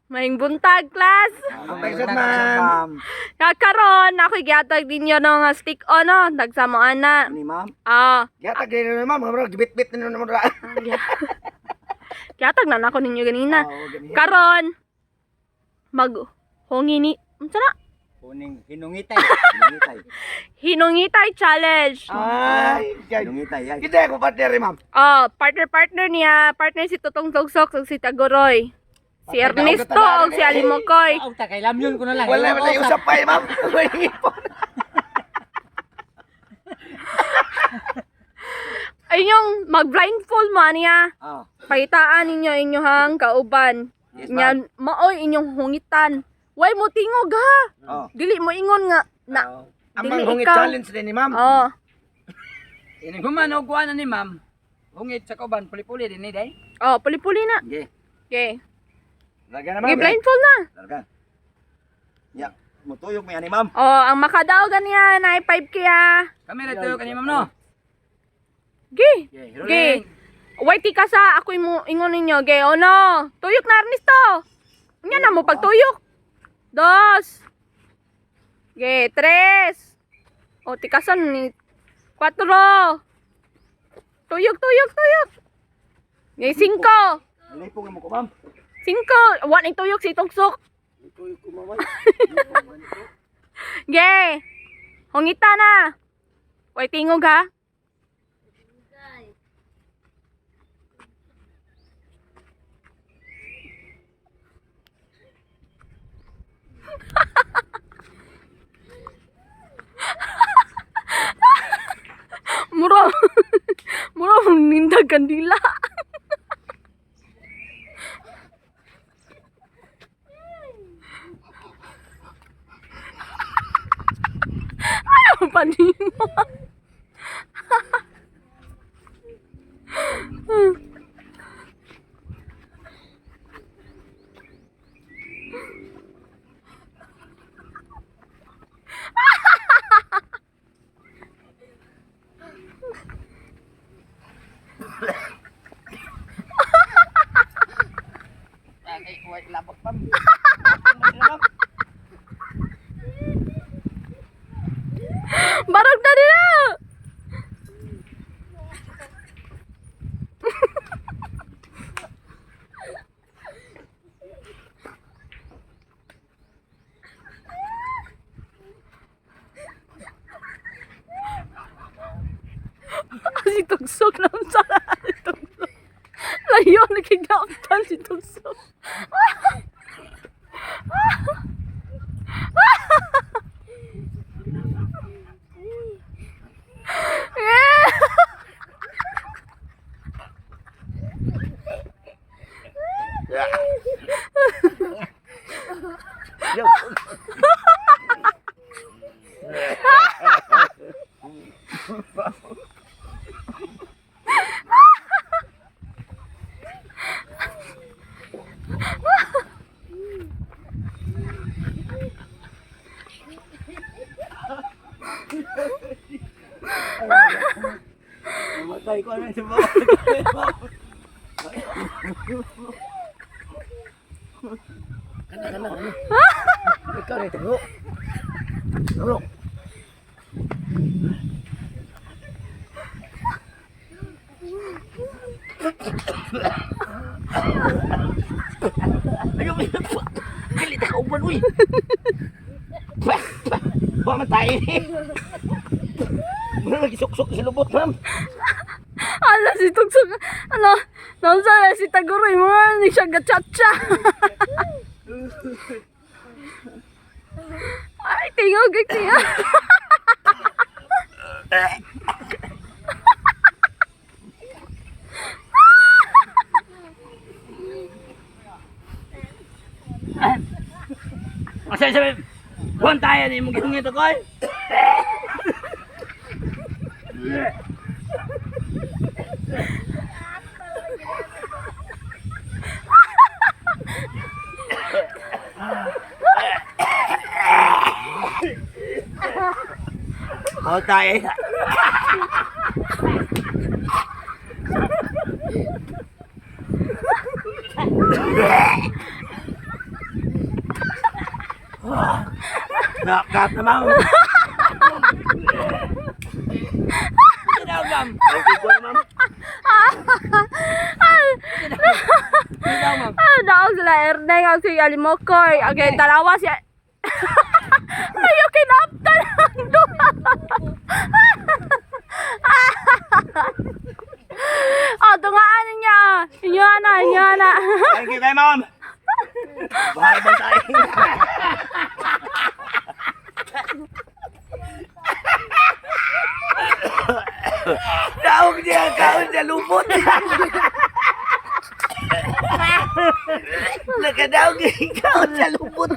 Maing buntag, class. Pagkasad, ma'am. Kakaron, ako'y gihatag ninyo ng stick on, no? Nagsamoan na. Ni ma'am. Ah, Yatag din na ma'am, mga bro, gibit-bit na naman ra. gihatag na ako ninyo ganina. Oo, ganyan. Karon, maghungi ni, unsa na? Kuning hinungitay. Hinungitay. Hinungitay challenge. Ay, Hinungitay. Ay. kita ko partner ni ma'am. Oh, partner niya. Partner si Tutong Tugsok ug si Tagoroy. Si Ernesto ug si Alimokoy. Aw ta kay lamyon ko na lang. Wala wala yung usap pa eh, ma'am. Ayong mag-blindfold mo niya. Oh. Pakitaan ninyo inyong kauban. Yes, Nya maoy inyong hungitan. Way mo tingog ha. Oh. Dili mo ingon nga na. Ang Dili mga hungit ikaw. challenge din ni ma'am. Oh, Ini humano kuan ni ma'am. Hungit sa kauban puli-puli din ni day. oh, puli-puli na. Nggih. Okay. Lagyan na ma'am. Gi-blindfold na. Larga. Ya, mutuyog mi ani ma'am. Oh, ang makadaog ganiya na 5 kaya. Kami ra tuyo kani ma'am no. Gi. Okay, Gi. Way tika sa ako'y mo ingon ninyo. Gi, oh no. Tuyok na Ernesto. Nya na mo pagtuyok. 2. Gi, 3. Oh, tikasan ni 4. Tuyok. Gi, 5. Nilipong mo ko ma'am. 5. Wa ni tuyok si Tugsok. Tuyok ko ma'am. Gi. Hungita na. Way tingog ha. Mura. Mura nindag kandila. Ayaw pa nimo. Ay, kuwait labak ma'am. Barog na nila. Si Tugsok lang sa Tugsok. Layo, nagigaptan si Tugsok. Yo. Matay ko na sa bawah. Kana. Ikaw na ito. Bro. Ayaw mo yun. Galit ako uban, uy. Ba matay ni. Lagi sok-sok sa lubot, ma'am. Ala si Tugsok. Ano? Nasa si Tagoroy mo ni siya gachacha. Ay, tingog. Sabi, buwan tayo ni mong gitong ito ko ay. Buwan tayo. Kat na ma'am. Daog, ma'am. Okay ko na ma'am. Daog, ma'am. Daog sila Erneng ang si Alimokoy. Okay, dalawa siya. Ayaw kinaptan ang duha. Oh, tungaan niya. Inyo na. Thank you kay ma'am. Bahay ba tayo? Daog niya, kaon niya lubot. Nakadaog niya, kaon niya lubot.